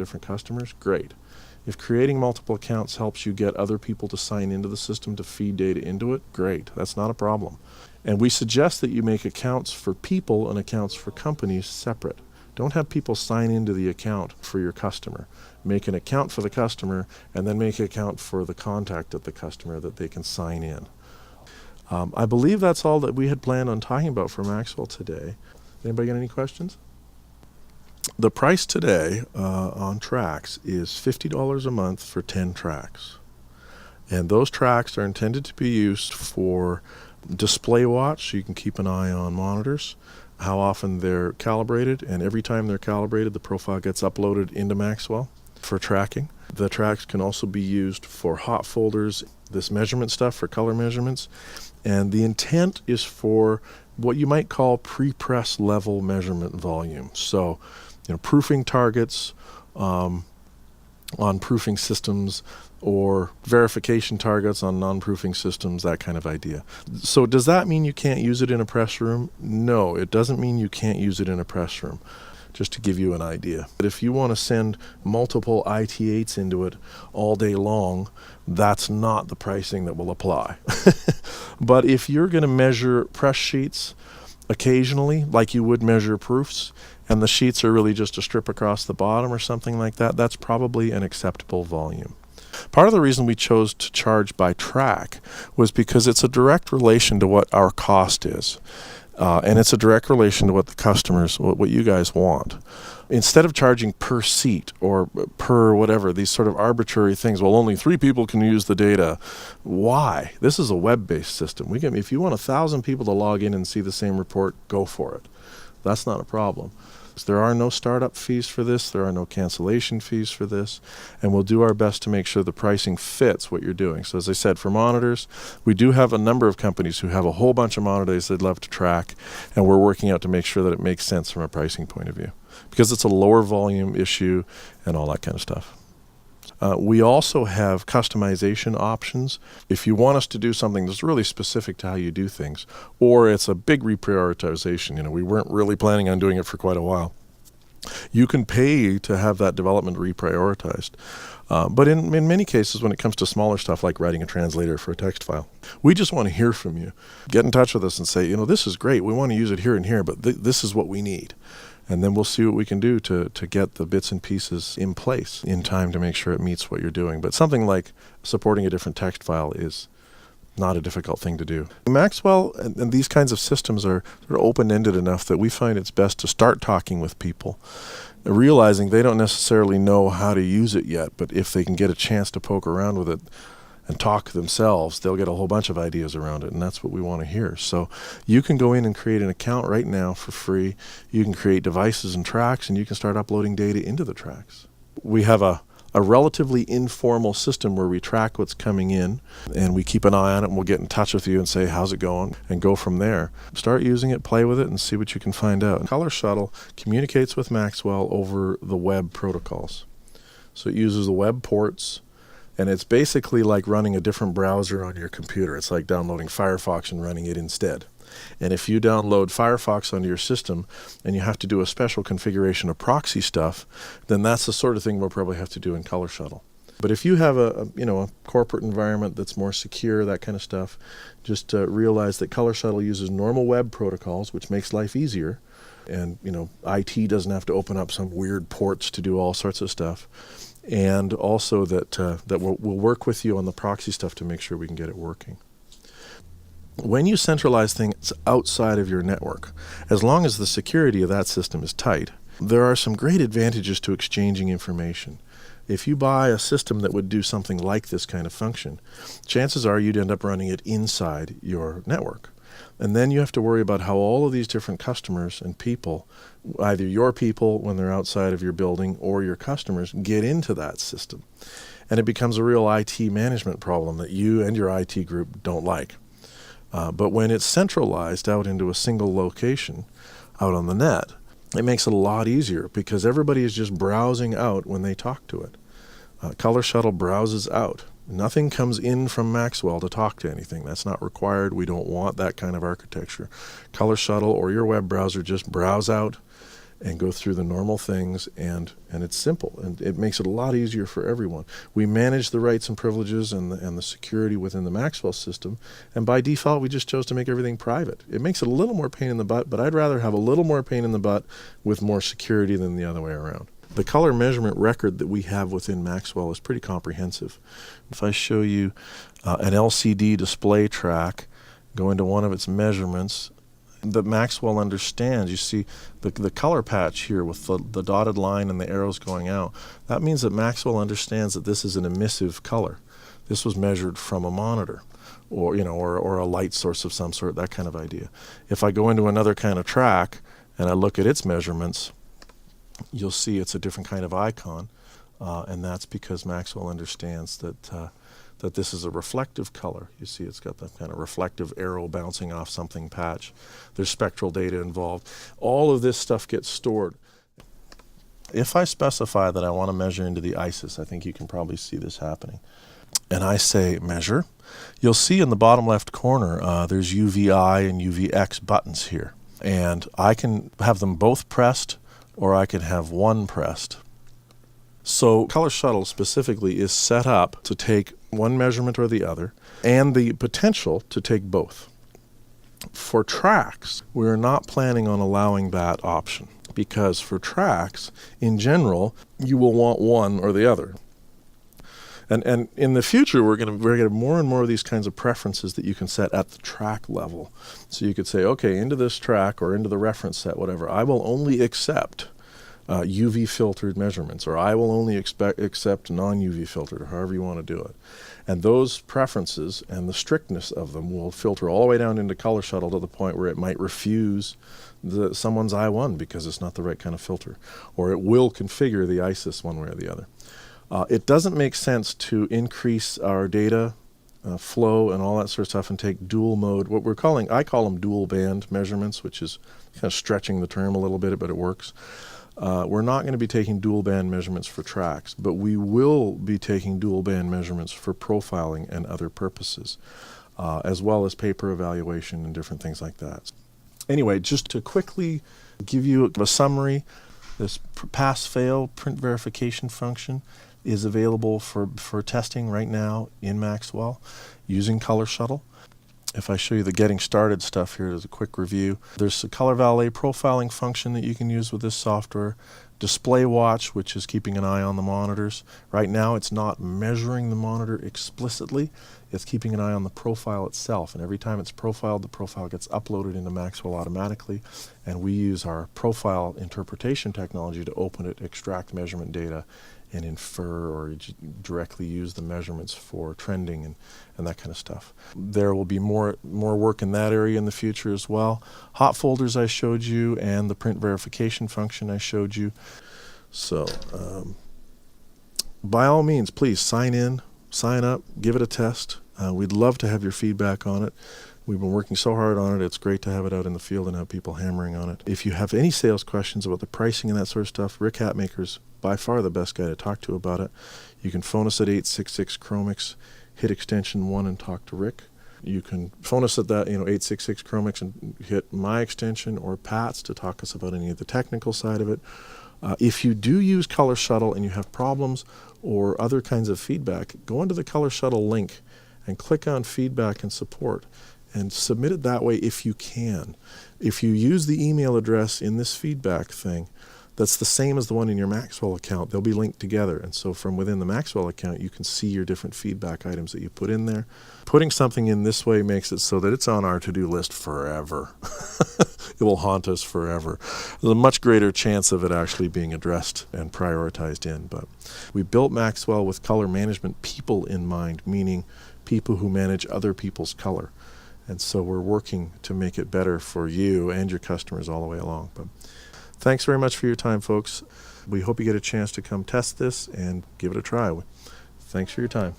different customers, great. If creating multiple accounts helps you get other people to sign into the system to feed data into it, great. That's not a problem. And we suggest that you make accounts for people and accounts for companies separate. Don't have people sign into the account for your customer. Make an account for the customer and then make an account for the contact at the customer that they can sign in. I believe that's all that we had planned on talking about for Maxwell today. Anybody got any questions? The price today on tracks is $50 a month for 10 tracks. And those tracks are intended to be used for display watch, so you can keep an eye on monitors, how often they're calibrated, and every time they're calibrated, the profile gets uploaded into Maxwell for tracking. The tracks can also be used for hot folders, this measurement stuff for color measurements, and the intent is for what you might call pre-press level measurement volume. So, proofing targets on proofing systems or verification targets on non-proofing systems, that kind of idea. So does that mean you can't use it in a press room? No, it doesn't mean you can't use it in a press room, just to give you an idea. But if you want to send multiple IT8s into it all day long, that's not the pricing that will apply. But if you're going to measure press sheets occasionally, like you would measure proofs, and the sheets are really just a strip across the bottom or something like that, that's probably an acceptable volume. Part of the reason we chose to charge by track was because it's a direct relation to what our cost is. And it's a direct relation to what the customers, what you guys want. Instead of charging per seat or per whatever, these sort of arbitrary things, well, only 3 people can use the data. Why? This is a web-based system. If you want 1,000 people to log in and see the same report, go for it. That's not a problem. There are no startup fees for this. There are no cancellation fees for this. And we'll do our best to make sure the pricing fits what you're doing. So as I said, for monitors, we do have a number of companies who have a whole bunch of monitors they'd love to track, and we're working out to make sure that it makes sense from a pricing point of view, because it's a lower volume issue and all that kind of stuff. We also have customization options. If you want us to do something that's really specific to how you do things, or it's a big reprioritization, we weren't really planning on doing it for quite a while, you can pay to have that development reprioritized. But in many cases, when it comes to smaller stuff like writing a translator for a text file, we just want to hear from you. Get in touch with us and say, this is great. We want to use it here and here, but this is what we need. And then we'll see what we can do to get the bits and pieces in place in time to make sure it meets what you're doing. But something like supporting a different text file is not a difficult thing to do. Maxwell and these kinds of systems are sort of open-ended enough that we find it's best to start talking with people, realizing they don't necessarily know how to use it yet, but if they can get a chance to poke around with it and talk themselves, they'll get a whole bunch of ideas around it, and that's what we want to hear. So you can go in and create an account right now for free. You can create devices and tracks, and you can start uploading data into the tracks. We have a relatively informal system where we track what's coming in, and we keep an eye on it, and we'll get in touch with you and say, how's it going, and go from there. Start using it, play with it, and see what you can find out. ColorShuttle communicates with Maxwell over the web protocols. So it uses the web ports, and it's basically like running a different browser on your computer. It's like downloading Firefox and running it instead. And if you download Firefox onto your system and you have to do a special configuration of proxy stuff, then that's the sort of thing we'll probably have to do in ColorShuttle. But if you have a corporate environment that's more secure, that kind of stuff, just realize that ColorShuttle uses normal web protocols, which makes life easier. And IT doesn't have to open up some weird ports to do all sorts of stuff. And also that we'll work with you on the proxy stuff to make sure we can get it working. When you centralize things outside of your network, as long as the security of that system is tight, there are some great advantages to exchanging information. If you buy a system that would do something like this kind of function, chances are you'd end up running it inside your network. And then you have to worry about how all of these different customers and people, either your people when they're outside of your building or your customers, get into that system. And it becomes a real IT management problem that you and your IT group don't like. But when it's centralized out into a single location out on the net, it makes it a lot easier because everybody is just browsing out when they talk to it. ColorShuttle browses out. Nothing comes in from Maxwell to talk to anything. That's not required. We don't want that kind of architecture. ColorShuttle or your web browser just browse out and go through the normal things, and it's simple, and it makes it a lot easier for everyone. We manage the rights and privileges and the security within the Maxwell system, and by default we just chose to make everything private. It makes it a little more pain in the butt, but I'd rather have a little more pain in the butt with more security than the other way around. The color measurement record that we have within Maxwell is pretty comprehensive. If I show you an LCD display track, go into one of its measurements, that Maxwell understands. You see the color patch here with the dotted line and the arrows going out. That means that Maxwell understands that this is an emissive color. This was measured from a monitor, or or a light source of some sort, that kind of idea. If I go into another kind of track and I look at its measurements, you'll see it's a different kind of icon, and that's because Maxwell understands that this is a reflective color. You see it's got that kind of reflective arrow bouncing off something patch. There's spectral data involved. All of this stuff gets stored. If I specify that I want to measure into the ISIS, I think you can probably see this happening, and I say measure, you'll see in the bottom left corner there's UVI and UVX buttons here, and I can have them both pressed or I can have one pressed. So ColorShuttle specifically is set up to take one measurement or the other, and the potential to take both. For tracks, we're not planning on allowing that option, because for tracks, in general, you will want one or the other. And in the future, we're going to have more and more of these kinds of preferences that you can set at the track level. So you could say, okay, into this track or into the reference set, whatever, I will only accept UV filtered measurements, or I will only accept non-UV filtered, or however you want to do it. And those preferences and the strictness of them will filter all the way down into ColorShuttle to the point where it might refuse someone's I1 because it's not the right kind of filter, or it will configure the ISIS one way or the other. It doesn't make sense to increase our data flow and all that sort of stuff and take dual mode, I call them dual band measurements, which is kind of stretching the term a little bit, but it works. We're not going to be taking dual band measurements for tracks, but we will be taking dual band measurements for profiling and other purposes, as well as paper evaluation and different things like that. Anyway, just to quickly give you a summary, this pass-fail print verification function is available for testing right now in Maxwell using ColorShuttle. If I show you the getting started stuff here as a quick review, there's a Color Valet profiling function that you can use with this software. Display watch, which is keeping an eye on the monitors. Right now it's not measuring the monitor explicitly, it's keeping an eye on the profile itself, and every time it's profiled, the profile gets uploaded into Maxwell automatically, and we use our profile interpretation technology to open it, extract measurement data, and infer or directly use the measurements for trending and that kind of stuff. There will be more work in that area in the future as well. Hot folders I showed you, and the print verification function I showed you. So by all means, please sign in, sign up, give it a test. We'd love to have your feedback on it. We've been working so hard on it. It's great to have it out in the field and have people hammering on it. If you have any sales questions about the pricing and that sort of stuff, Rick Hatmaker's by far the best guy to talk to about it. You can phone us at 866-CHROMIX, hit extension 1 and talk to Rick. You can phone us at that, 866-CHROMIX and hit my extension or Pat's to talk us about any of the technical side of it. If you do use ColorShuttle and you have problems or other kinds of feedback, go into the ColorShuttle link and click on feedback and support and submit it that way if you can. If you use the email address in this feedback thing, that's the same as the one in your Maxwell account. They'll be linked together, and so from within the Maxwell account you can see your different feedback items that you put in there. Putting something in this way makes it so that it's on our to-do list forever. It will haunt us forever. There's a much greater chance of it actually being addressed and prioritized in. But we built Maxwell with color management people in mind, meaning people who manage other people's color. And so we're working to make it better for you and your customers all the way along. But thanks very much for your time, folks. We hope you get a chance to come test this and give it a try. Thanks for your time.